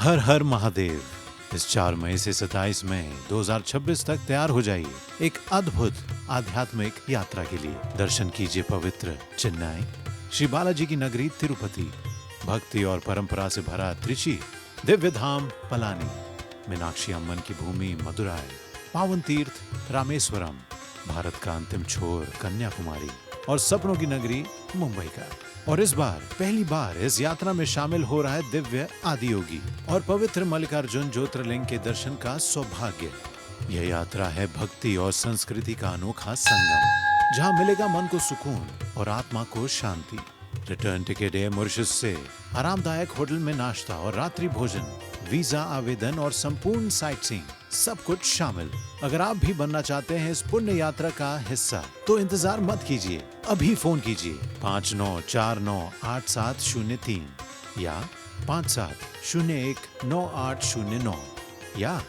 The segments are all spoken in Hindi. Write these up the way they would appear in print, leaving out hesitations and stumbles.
हर हर महादेव। इस 4 मई से 27 मई 2026 तक तैयार हो जाइए एक अद्भुत आध्यात्मिक यात्रा के लिए। दर्शन कीजिए पवित्र चेन्नई, श्री बालाजी की नगरी तिरुपति, भक्ति और परंपरा से भरा त्रिची, दिव्य धाम पलानी, मीनाक्षी अम्मन की भूमि मदुराई, पावन तीर्थ रामेश्वरम, भारत का अंतिम छोर कन्याकुमारी और सपनों की नगरी मुंबई का। और इस बार पहली बार इस यात्रा में शामिल हो रहा है दिव्य आदियोगी और पवित्र मल्लिकार्जुन ज्योतिर्लिंग के दर्शन का सौभाग्य। यह यात्रा है भक्ति और संस्कृति का अनोखा संगम, जहां मिलेगा मन को सुकून और आत्मा को शांति। रिटर्न टिकट है मॉरिशस से, आरामदायक होटल में नाश्ता और रात्रि भोजन, वीजा आवेदन और संपूर्ण साइट सीइंग, सब कुछ शामिल। अगर आप भी बनना चाहते हैं इस पुण्य यात्रा का हिस्सा, तो इंतजार मत कीजिए, अभी फोन कीजिए 59498703 या 57019809 या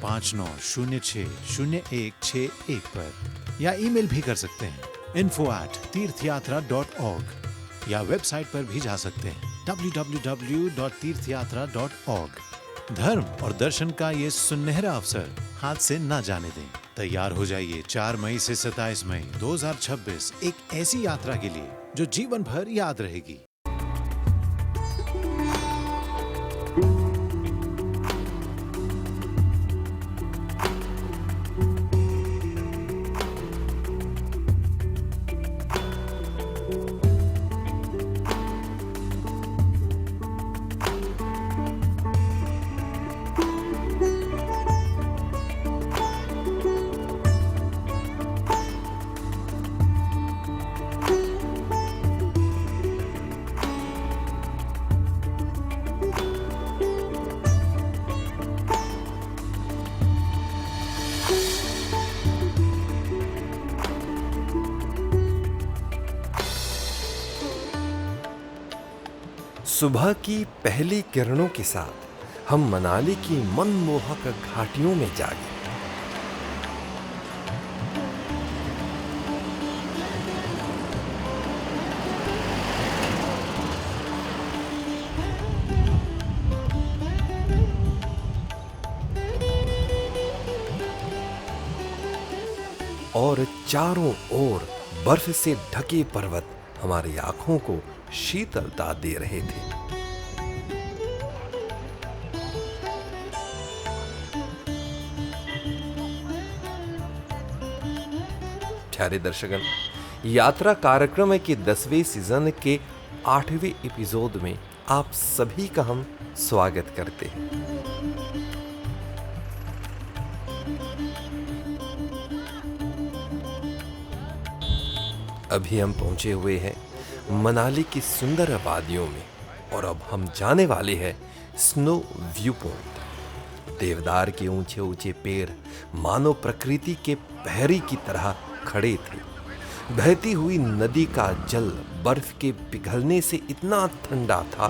59060161 पर, या ईमेल भी कर सकते हैं info@tirthyatra.org या वेबसाइट पर भी जा सकते हैं www.tirthyatra.org। धर्म और दर्शन का ये सुनहरा अवसर हाथ से ना जाने दें। तैयार हो जाइए 4 मई से 27 मई 2026 एक ऐसी यात्रा के लिए जो जीवन भर याद रहेगी। सुबह की पहली किरणों के साथ हम मनाली की मनमोहक घाटियों में जागे। और चारों ओर बर्फ से ढके पर्वत हमारी आंखों को शीतलता दे रहे थे। प्यारे दर्शकगण, यात्रा कार्यक्रम के 10वें सीजन के 8वें एपिसोड में आप सभी का हम स्वागत करते हैं। अभी हम पहुंचे हुए हैं मनाली की सुंदर वादियों में और अब हम जाने वाले हैं स्नो व्यू पॉइंट। देवदार के ऊंचे ऊंचे पेड़ मानो प्रकृति के पहरी की तरह खड़े थे। बहती हुई नदी का जल बर्फ के पिघलने से इतना ठंडा था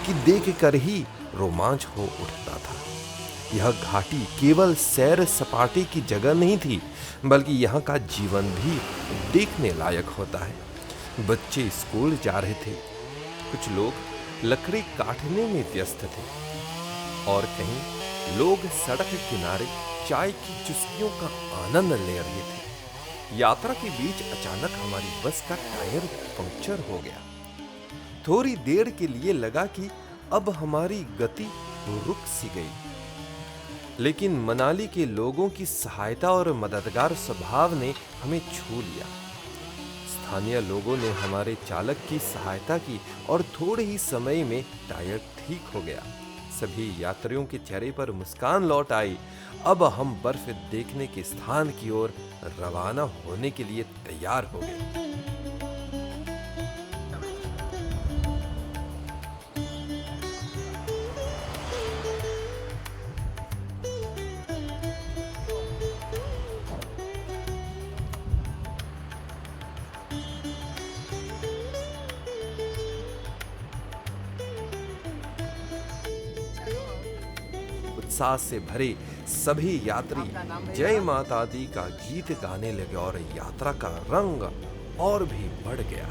कि देखकर ही रोमांच हो उठता था। यह घाटी केवल सैर सपाटे की जगह नहीं थी, बल्कि यहाँ का जीवन भी देखने लायक होता है। बच्चे स्कूल जा रहे थे, कुछ लोग लकड़ी काटने में व्यस्त थे और कहीं लोग सड़क किनारे चाय की चुस्कियों का आनंद ले रहे थे। यात्रा के बीच अचानक हमारी बस का टायर पंक्चर हो गया। थोड़ी देर के लिए लगा कि अब हमारी गति रुक सी गई, लेकिन मनाली के लोगों की सहायता और मददगार स्वभाव ने हमें छू लिया। स्थानीय लोगों ने हमारे चालक की सहायता की और थोड़े ही समय में टायर ठीक हो गया। सभी यात्रियों के चेहरे पर मुस्कान लौट आई। अब हम बर्फ देखने के स्थान की ओर रवाना होने के लिए तैयार हो गए। उत्साह से भरे सभी यात्री जय माता दी का गीत गाने लगे और यात्रा का रंग और भी बढ़ गया।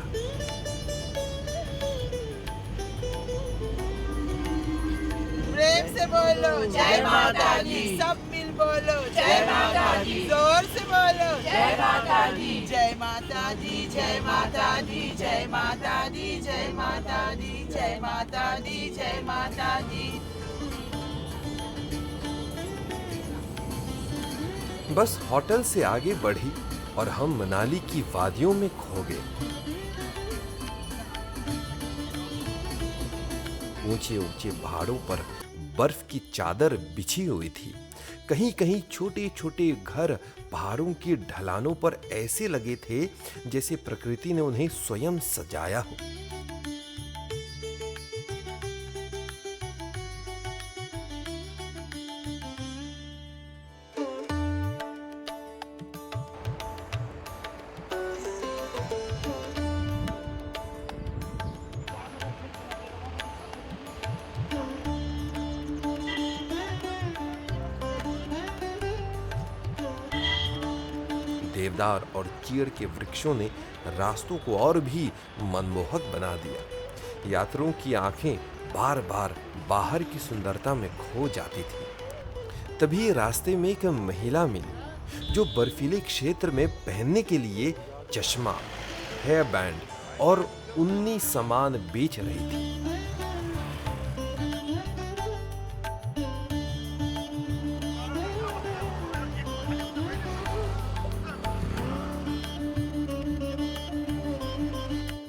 प्रेम से से बोलो जय माता दी, सब मिल बोलो जय माता दी, जोर से बोलो जय माता दी, जय माता दी, जय माता दी, जय माता दी, जय माता दी, जय माता दी, जय माता दी। बस होटल से आगे बढ़ी और हम मनाली की वादियों में खो गए। ऊंचे ऊंचे पहाड़ों पर बर्फ की चादर बिछी हुई थी। कहीं कहीं छोटे छोटे घर पहाड़ों की ढलानों पर ऐसे लगे थे जैसे प्रकृति ने उन्हें स्वयं सजाया हो। देवदार और चीड़ के वृक्षों ने रास्तों को और भी मनमोहक बना दिया। यात्रियों की आंखें बार बार बाहर की सुंदरता में खो जाती थी। तभी रास्ते में एक महिला मिली जो बर्फीले क्षेत्र में पहनने के लिए चश्मा, हेयर बैंड और ऊनी सामान बेच रही थी।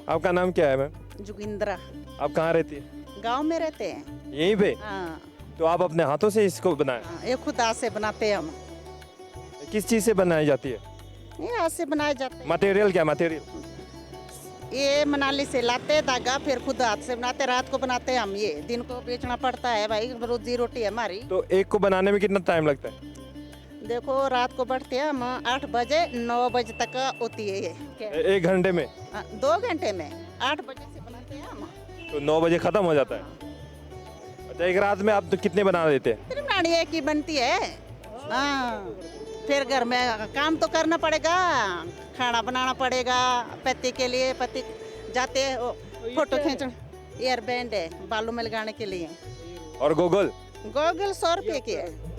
आपका नाम क्या है मैम? जोगिंद्रा। आप कहाँ रहती है? गांव में रहते हैं। यहीं पे? हाँ, तो आप अपने हाथों से इसको बनाए? हाँ, ये खुद हाथ से बनाते हैं हम। किस चीज़ से बनाई जाती है? ये हाथ से बनाए जाते हैं। मटेरियल क्या मटेरियल? ये मनाली से लाते हैं धागा, फिर खुद हाथ से बनाते हैं। रात को बनाते हैं हम। ये दिन को बेचना पड़ता है भाई, रोजी रोटी है हमारी। तो एक को बनाने में कितना टाइम लगता है? देखो रात को बढ़ते हैं हम 8 बजे 9 बजे तक होती है ये। एक घंटे में? 2 घंटे में 8 बजे से बनाते हैं हम। तो 9 बजे खत्म हो जाता है। अच्छा, एक रात में आप तो कितने बना देते हैं? फिर बनानी एक ही बनती है। हाँ, फिर घर में काम तो करना पड़ेगा, खाना बनाना पड़ेगा। पति के लिए पति जाते हैं फोटो खींचने। एयर बैंड है बालों में लगाने के लिए। और गोगल? गोगल 100 रुपये की है।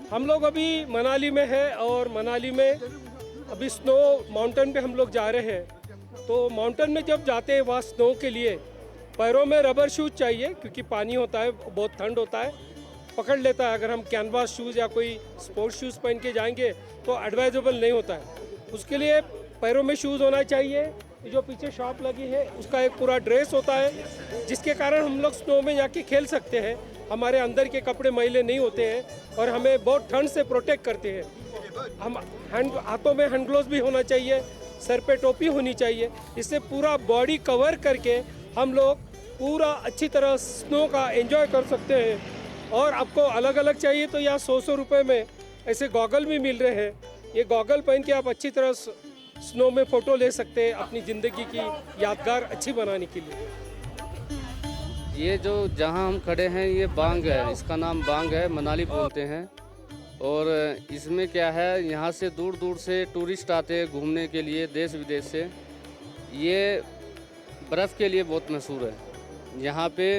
हम लोग अभी मनाली में है और मनाली में अभी स्नो माउंटेन पे हम लोग जा रहे हैं। तो माउंटेन में जब जाते हैं वहाँ स्नो के लिए पैरों में रबर शूज़ चाहिए क्योंकि पानी होता है, बहुत ठंड होता है, पकड़ लेता है। अगर हम कैनवास शूज़ या कोई स्पोर्ट्स शूज़ पहन के जाएंगे तो एडवाइजेबल नहीं होता है। उसके लिए पैरों में शूज़ होना चाहिए। जो पीछे शॉप लगी है उसका एक पूरा ड्रेस होता है जिसके कारण हम लोग स्नो में जाके खेल सकते हैं। हमारे अंदर के कपड़े मैले नहीं होते हैं और हमें बहुत ठंड से प्रोटेक्ट करते हैं। हम हाथों में हैंड ग्लोव्स भी होना चाहिए, सर पे टोपी होनी चाहिए। इससे पूरा बॉडी कवर करके हम लोग पूरा अच्छी तरह स्नो का एंजॉय कर सकते हैं। और आपको अलग अलग चाहिए तो यहाँ 100 रुपये में ऐसे गॉगल भी मिल रहे हैं। ये गॉगल पहन के आप अच्छी तरह स्नो में फ़ोटो ले सकते हैं अपनी ज़िंदगी की यादगार अच्छी बनाने के लिए। ये जो जहाँ हम खड़े हैं ये बांग है, इसका नाम बांग है, मनाली बोलते हैं। और इसमें क्या है, यहाँ से दूर दूर से टूरिस्ट आते हैं घूमने के लिए, देश विदेश से। ये बर्फ़ के लिए बहुत मशहूर है। यहाँ पे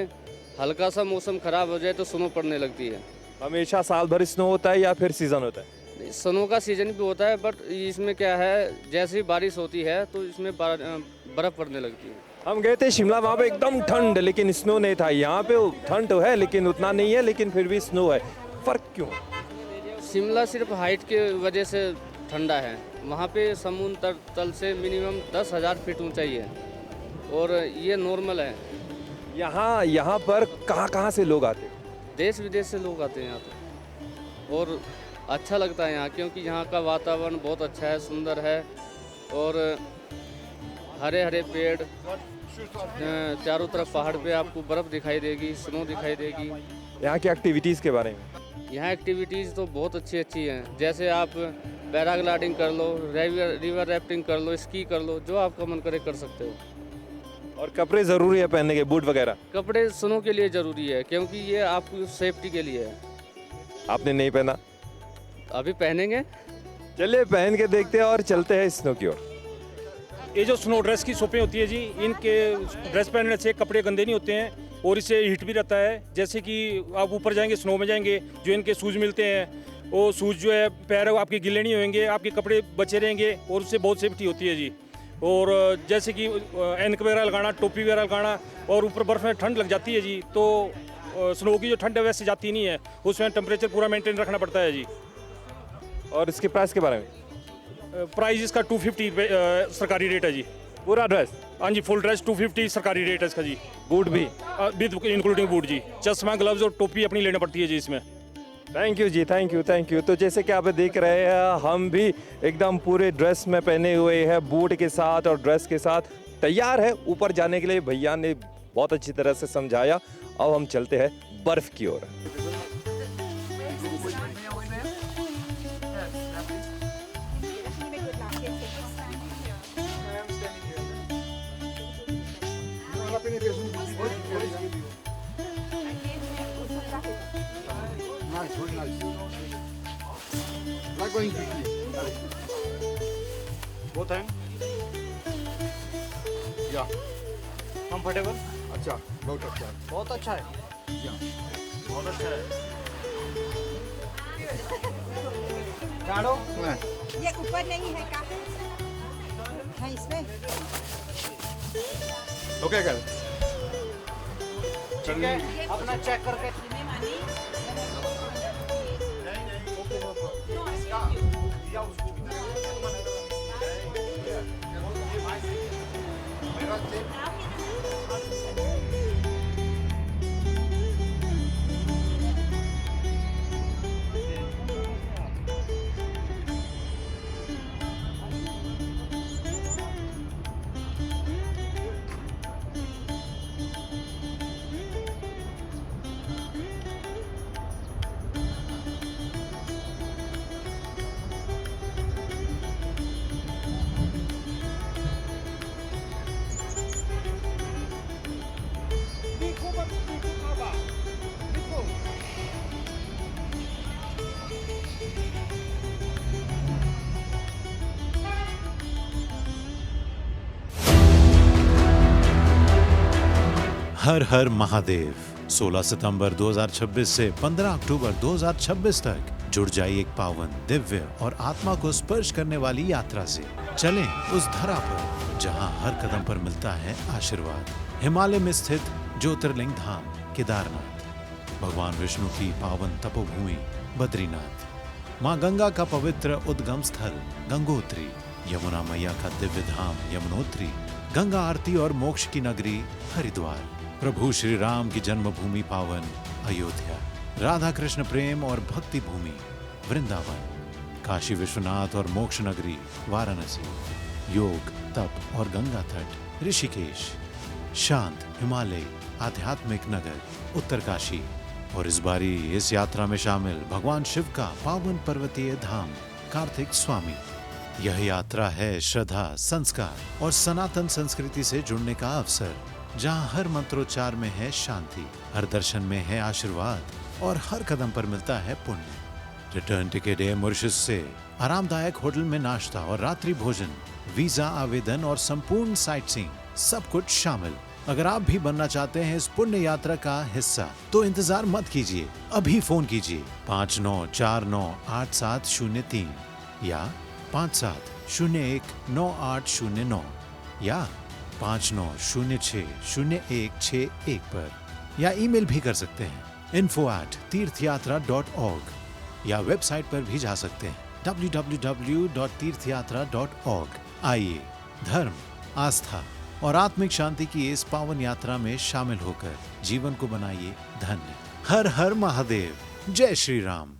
हल्का सा मौसम ख़राब हो जाए तो स्नो पड़ने लगती है। हमेशा साल भर स्नो होता है या फिर सीज़न होता है? स्नो का सीज़न भी होता है, बट इसमें क्या है, जैसे ही बारिश होती है तो इसमें बर्फ़ पड़ने लगती है। हम गए थे शिमला, वहाँ पे एकदम ठंड लेकिन स्नो नहीं था। यहाँ पे ठंड तो है लेकिन उतना नहीं है, लेकिन फिर भी स्नो है। फ़र्क क्यों? शिमला सिर्फ हाइट के वजह से ठंडा है। वहाँ पे समुद्र तल से मिनिमम 10,000 फीट ऊंचाई है और ये नॉर्मल है। यहाँ पर कहाँ से लोग आते हैं? देश विदेश से लोग आते हैं यहाँ पे और अच्छा लगता है यहाँ, क्योंकि यहाँ का वातावरण बहुत अच्छा है, सुंदर है और हरे हरे पेड़, चारों तरफ पहाड़ पे आपको बर्फ़ दिखाई देगी, स्नो दिखाई देगी। यहाँ की एक्टिविटीज़ के बारे में? यहाँ एक्टिविटीज़ तो बहुत अच्छी अच्छी हैं, जैसे आप पैराग्लाइडिंग कर लो, रिवर राफ्टिंग कर लो, स्की कर लो, जो आपका मन करे कर सकते हो। और कपड़े ज़रूरी है पहनने के, बूट वगैरह? कपड़े स्नो के लिए ज़रूरी है, क्योंकि ये आपकी सेफ्टी के लिए है। आपने नहीं पहना? अभी पहनेंगे। चलिए पहन के देखते हैं और चलते हैं स्नो की ओर। ये जो स्नो ड्रेस की शॉपें होती है जी, इनके ड्रेस पहनने से कपड़े गंदे नहीं होते हैं और इससे हीट भी रहता है। जैसे कि आप ऊपर जाएंगे, स्नो में जाएंगे, जो इनके शूज़ मिलते हैं, वो शूज़ जो है पैर आपके गिले नहीं होंगे, आपके कपड़े बचे रहेंगे और उससे बहुत सेफ्टी होती है जी। और जैसे कि एनक वगैरह लगाना, टोपी वगैरह लगाना, और ऊपर बर्फ़ में ठंड लग जाती है जी, तो स्नो की जो ठंड है वैसे जाती नहीं है, उसमें टेम्परेचर पूरा मेंटेन रखना पड़ता है जी। और इसके प्राइस के बारे में? प्राइस इसका 250 सरकारी रेट है जी। पूरा ड्रेस? हाँ जी, फुल ड्रेस 250 सरकारी रेट है इसका जी। बूट भी? विद इंक्लूडिंग बूट जी। चश्मा, ग्लव्स और टोपी अपनी लेना पड़ती है जी इसमें। थैंक यू जी, थैंक यू, थैंक यू। तो जैसे कि आप देख रहे हैं, हम भी एकदम पूरे ड्रेस में पहने हुए हैं, बूट के साथ और ड्रेस के साथ तैयार है ऊपर जाने के लिए। भैया ने बहुत अच्छी तरह से समझाया। अब हम चलते हैं बर्फ की ओर। Both hand? Yeah. कंफर्टेबल? अच्छा, बहुत अच्छा है। बहुत अच्छा है। बहुत अच्छा है। झाड़ो। ये ऊपर नहीं है का? है इसमें? ओके कर। ठीक है, अपना चेक करके। हर हर महादेव। 16 सितंबर 2026 से 15 अक्टूबर 2026 तक जुड़ जाइए एक पावन, दिव्य और आत्मा को स्पर्श करने वाली यात्रा से। चलें उस धरा पर जहां हर कदम पर मिलता है आशीर्वाद। हिमालय में स्थित ज्योतिर्लिंग धाम केदारनाथ, भगवान विष्णु की पावन तपोभूमि बद्रीनाथ, माँ गंगा का पवित्र उद्गम स्थल गंगोत्री, यमुना मैया का दिव्य धाम यमुनोत्री, गंगा आरती और मोक्ष की नगरी हरिद्वार, प्रभु श्री राम की जन्मभूमि पावन अयोध्या, राधा कृष्ण प्रेम और भक्ति भूमि वृंदावन, काशी विश्वनाथ और मोक्ष नगरी वाराणसी, योग, तप और गंगा तट ऋषिकेश, शांत हिमालय आध्यात्मिक नगर उत्तरकाशी, और इस बारी इस यात्रा में शामिल भगवान शिव का पावन पर्वतीय धाम कार्तिक स्वामी। यह यात्रा है श्रद्धा, संस्कार और सनातन संस्कृति से जुड़ने का अवसर, जहां हर मंत्रोच्चार में है शांति, हर दर्शन में है आशीर्वाद और हर कदम पर मिलता है पुण्य। रिटर्न टिकट है मॉरिशस से, आरामदायक होटल में नाश्ता और रात्रि भोजन, वीजा आवेदन और संपूर्ण साइट सीइंग, सब कुछ शामिल। अगर आप भी बनना चाहते हैं इस पुण्य यात्रा का हिस्सा, तो इंतजार मत कीजिए, अभी फोन कीजिए 59498703 या 57019809 या 59060161 पर, या ईमेल भी कर सकते हैं info@tirthyatra.org, या वेबसाइट पर भी जा सकते हैं www.tirthyatra.org। आइए धर्म, आस्था और आत्मिक शांति की इस पावन यात्रा में शामिल होकर जीवन को बनाइए धन्य। हर हर महादेव, जय श्री राम।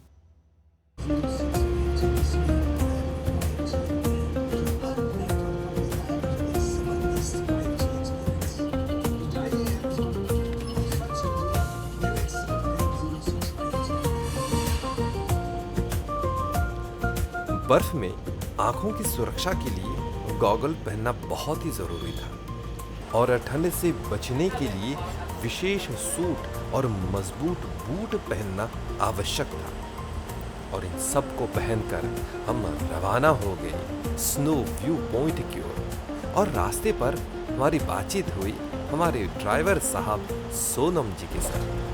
बर्फ में आंखों की सुरक्षा के लिए गॉगल पहनना बहुत ही जरूरी था और ठंड से बचने के लिए विशेष सूट और मजबूत बूट पहनना आवश्यक था। और इन सब को पहनकर हम रवाना हो गए स्नो व्यू पॉइंट की ओर। और रास्ते पर हमारी बातचीत हुई हमारे ड्राइवर साहब सोनम जी के साथ।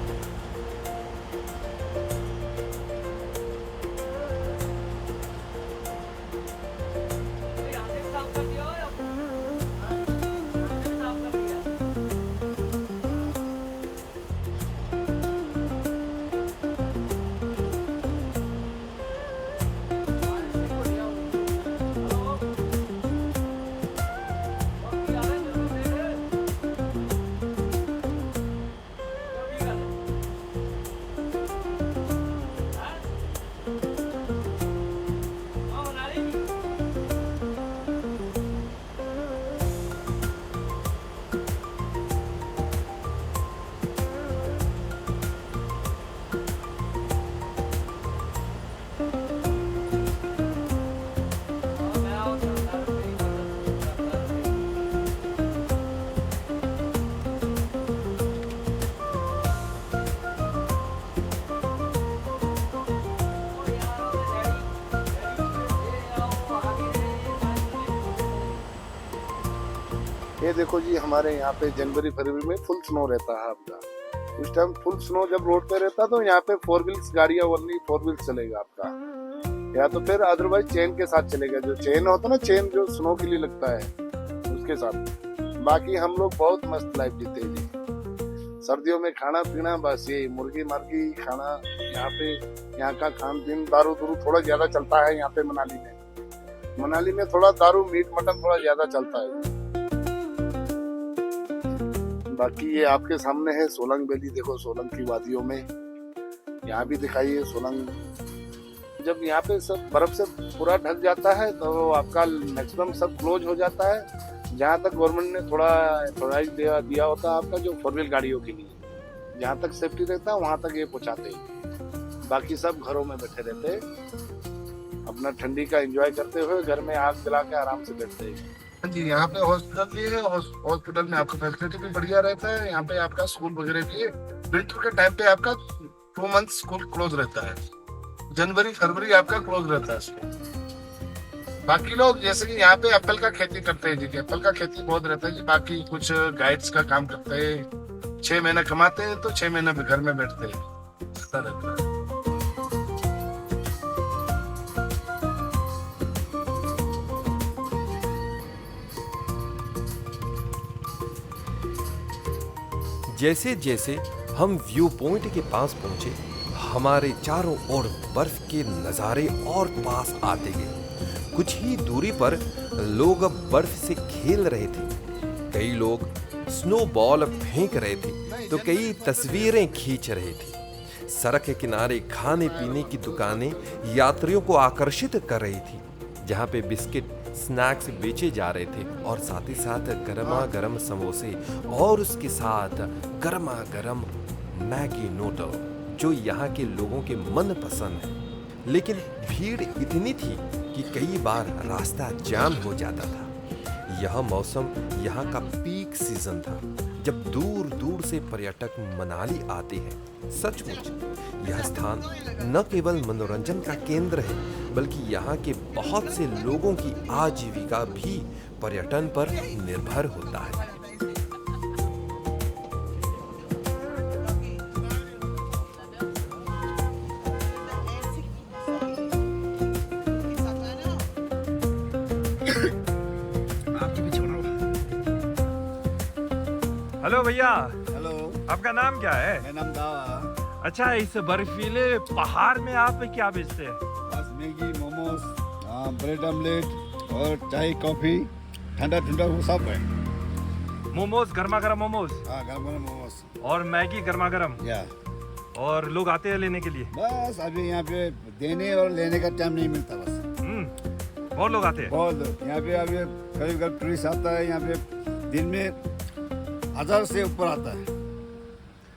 ये देखो जी, हमारे यहाँ पे जनवरी फरवरी में फुल स्नो रहता है आपका। उस टाइम फुल स्नो जब रोड पे रहता तो यहाँ पे 4 व्हील्स गाड़ियाँ ओनली 4 व्हील्स चलेगा आपका, या तो फिर अदरवाइज चेन के साथ चलेगा। जो चेन होता है ना, चेन जो स्नो के लिए लगता है उसके साथ। बाकी हम लोग बहुत मस्त लाइफ जीते हैं जी। सर्दियों में खाना पीना बस ये मुर्गी मर्गी खाना, यहाँ का खान पीन दारू दूरू थोड़ा ज्यादा चलता है यहाँ पे मनाली में थोड़ा दारू मीट मटन थोड़ा ज्यादा चलता है। बाकी ये आपके सामने है सोलंग वैली। देखो सोलंग की वादियों में यहाँ भी दिखाई है सोलंग। जब यहाँ पे सब बर्फ से पूरा ढक जाता है तो आपका मैक्सिमम सब क्लोज हो जाता है। जहाँ तक गवर्नमेंट ने थोड़ा एथोराइज दिया होता है आपका, जो 4 व्हील गाड़ियों के लिए जहाँ तक सेफ्टी रहता है वहाँ तक ये पहुँचाते हैं। बाकी सब घरों में बैठे रहते हैं, अपना ठंडी का एंजॉय करते हुए घर में आग जला के आराम से बैठते हैं जी। यहाँ पे हॉस्पिटल भी है, हॉस्पिटल में आपका फैसिलिटी भी बढ़िया रहता है। यहाँ पे आपका स्कूल वगैरह भी है। विंटर के टाइम पे आपका 2 मंथ स्कूल क्लोज रहता है, जनवरी फरवरी आपका क्लोज रहता है स्कूल। बाकी लोग जैसे कि यहाँ पे एप्पल का खेती करते हैं जी, एप्पल का खेती बहुत रहता है जी। बाकी कुछ गाइड्स का काम करते हैं, 6 महीना कमाते हैं तो 6 महीना घर में बैठते हैं, ऐसा रहता है। जैसे जैसे हम व्यू पॉइंट के पास पहुंचे, हमारे चारों ओर बर्फ के नज़ारे और पास आते गए। कुछ ही दूरी पर लोग अब बर्फ से खेल रहे थे। कई लोग स्नो बॉल फेंक रहे थे तो कई तस्वीरें खींच रहे थे। सड़क के किनारे खाने पीने की दुकानें यात्रियों को आकर्षित कर रही थी, जहाँ पे बिस्किट स्नैक्स बेचे जा रहे थे और साथ ही साथ गर्मा गर्म समोसे और उसके साथ गर्मा गर्म मैगी नूडल, जो यहाँ के लोगों के मन पसंद है। लेकिन भीड़ इतनी थी कि कई बार रास्ता जाम हो जाता था। यह मौसम यहाँ का पीक सीजन था, जब दूर दूर से पर्यटक मनाली आते हैं। सचमुच यह स्थान न केवल मनोरंजन का केंद्र है, बल्कि यहाँ के बहुत से लोगों की आजीविका भी पर्यटन पर निर्भर होता है। हेलो भैया। हेलो, आपका नाम क्या है? मेरा नाम दावा। अच्छा, इस बर्फीले पहाड़ में आप क्या बेचते हैं? बस मैगी, मोमोज, ब्रेड ऑमलेट और चाय कॉफी, ठंडा ठंडा वो सब है। मोमोज, गर्मा गर्म मोमोज। हाँ, गर्म गर्म मोमोज और मैगी गर्मा गर्म। या और लोग आते हैं लेने के लिए? बस अभी यहाँ पे देने और लेने का टाइम नहीं मिलता बस। बहुत लोग आते हैं। बहुत लोग यहाँ पे अभी कभी कभी टूरिस्ट आता है। यहाँ पे दिन में 1000 से ऊपर आता है।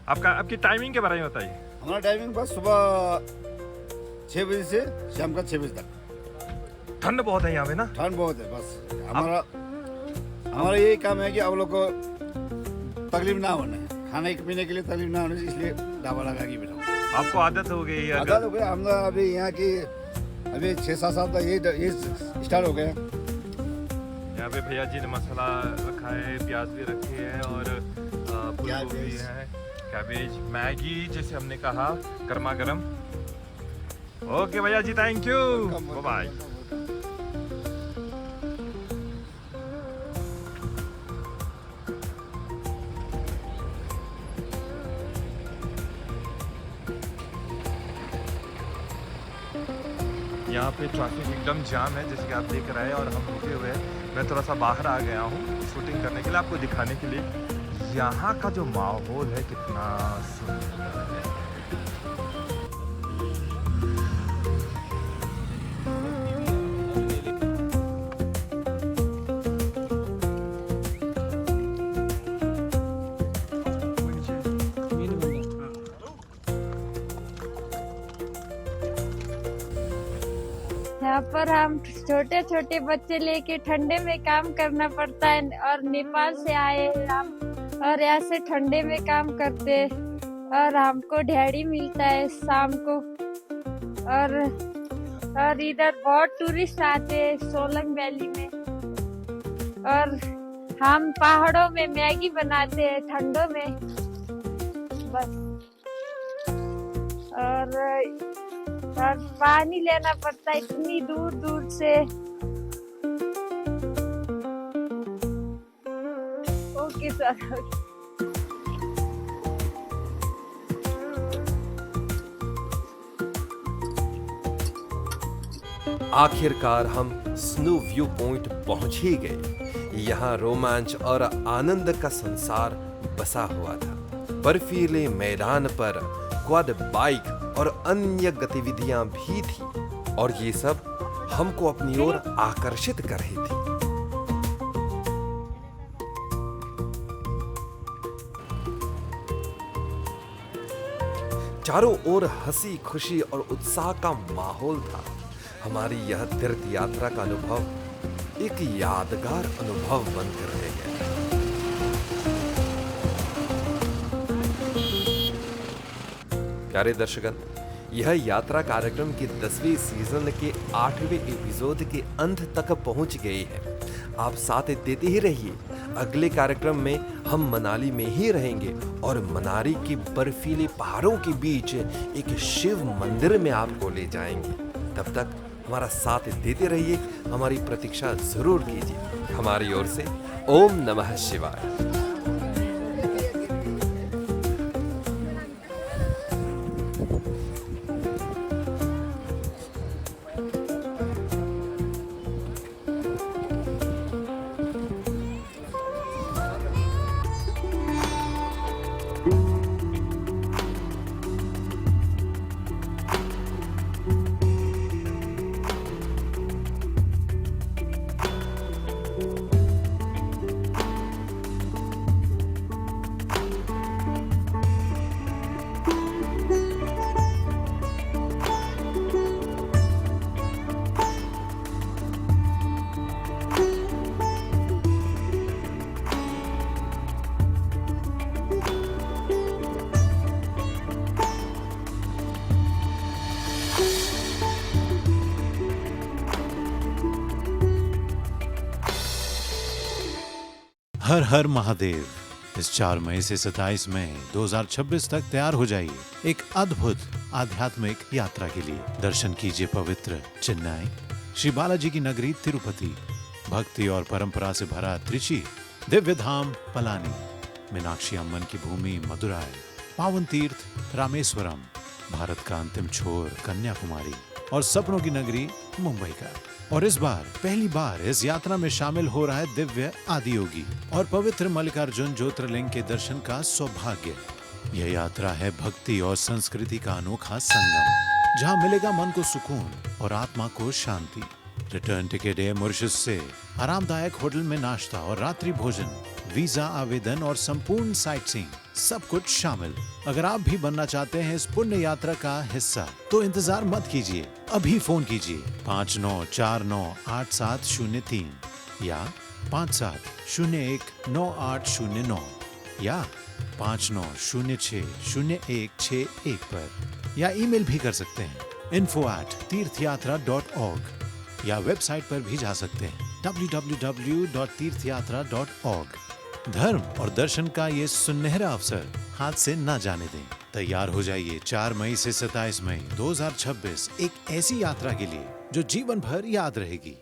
आपकी टाइमिंग के बारे में बताइए। हमारा टाइमिंग बस सुबह 6 बजे से शाम का 6 बजे तक। ठंड बहुत है यहाँ पे ना। ठंड बहुत है, बस हमारा यही काम है कि आप लोग को तकलीफ ना होने, खाने पीने के लिए तकलीफ ना होने, इसलिए ढाबा लगा के बैठा। आपको आदत हो गई है? आदत हो गया। हम लोग अभी यहाँ की अभी 6-7 साल तक ये स्टार्ट हो गया। यहाँ पे भैया जी ने मसाला रखा है, प्याज भी रखी है और फूल गोभी है, कैबेज, मैगी जैसे हमने कहा, गर्मा गर्म। ओके भैया जी, थैंक यू, बाय बाय। यहाँ पे ट्रैफिक एकदम जाम है जैसे कि आप देख रहे हैं और हम रुके हुए हैं। मैं थोड़ा सा बाहर आ गया हूँ शूटिंग करने के लिए, आपको दिखाने के लिए यहाँ का जो माहौल है कितना सुंदर है। यहाँ पर हम छोटे छोटे बच्चे लेके ठंडे में काम करना पड़ता है और नेपाल से आए हैं हम और यहाँ से ठंडे में काम करते हैं और हमको ढेड़ी मिलता है शाम को। और इधर बहुत टूरिस्ट आते हैं सोलंग वैली में और हम पहाड़ों में मैगी बनाते हैं ठंडों में बस। और पानी लेना पड़ता है इतनी दूर दूर से। Okay sir. आखिरकार हम स्नो व्यू पॉइंट पहुंच ही गए। यहाँ रोमांच और आनंद का संसार बसा हुआ था। बर्फीले मैदान पर क्वाड बाइक और अन्य गतिविधियां भी थी और ये सब हमको अपनी ओर आकर्षित कर रही थी। चारों ओर हंसी खुशी और उत्साह का माहौल था। हमारी यह तीर्थ यात्रा का अनुभव एक यादगार अनुभव बनकर रह गया। प्यारे दर्शकगण, यह यात्रा कार्यक्रम के 10वें सीजन के 8वें एपिसोड के अंत तक पहुंच गई है। आप साथ देते ही रहिए। अगले कार्यक्रम में हम मनाली में ही रहेंगे और मनाली के बर्फीले पहाड़ों के बीच एक शिव मंदिर में आपको ले जाएंगे। तब तक हमारा साथ देते रहिए, हमारी प्रतीक्षा जरूर कीजिए। हमारी ओर से ओम नमः शिवाय। हर हर महादेव। इस 4 मई से 27 मई 2026 तक तैयार हो जाइए एक अद्भुत आध्यात्मिक यात्रा के लिए। दर्शन कीजिए पवित्र चेन्नई, श्री बालाजी की नगरी तिरुपति, भक्ति और परंपरा से भरा त्रिची, दिव्य धाम पलानी, मीनाक्षी अम्मन की भूमि मदुराई, पावन तीर्थ रामेश्वरम, भारत का अंतिम छोर कन्याकुमारी और सपनों की नगरी मुंबई का। और इस बार पहली बार इस यात्रा में शामिल हो रहा है दिव्य आदियोगी और पवित्र मल्लिकार्जुन ज्योतिर्लिंग के दर्शन का सौभाग्य। यह यात्रा है भक्ति और संस्कृति का अनोखा संगम, जहां मिलेगा मन को सुकून और आत्मा को शांति। रिटर्न टिकट है मॉरिशस से, आरामदायक होटल में नाश्ता और रात्रि भोजन, वीजा आवेदन और संपूर्ण साइट सीइंग सब कुछ शामिल। अगर आप भी बनना चाहते हैं इस पुण्य यात्रा का हिस्सा तो इंतजार मत कीजिए, अभी फोन कीजिए 59498703 या 57019809 या 59060161 पर, या ईमेल भी कर सकते हैं info@tirthyatra.org या वेबसाइट पर भी जा सकते हैं www.tirthyatra.org। धर्म और दर्शन का ये सुनहरा अवसर हाथ से न जाने दें। तैयार हो जाइए 4 मई से 27 मई 2026 एक ऐसी यात्रा के लिए जो जीवन भर याद रहेगी।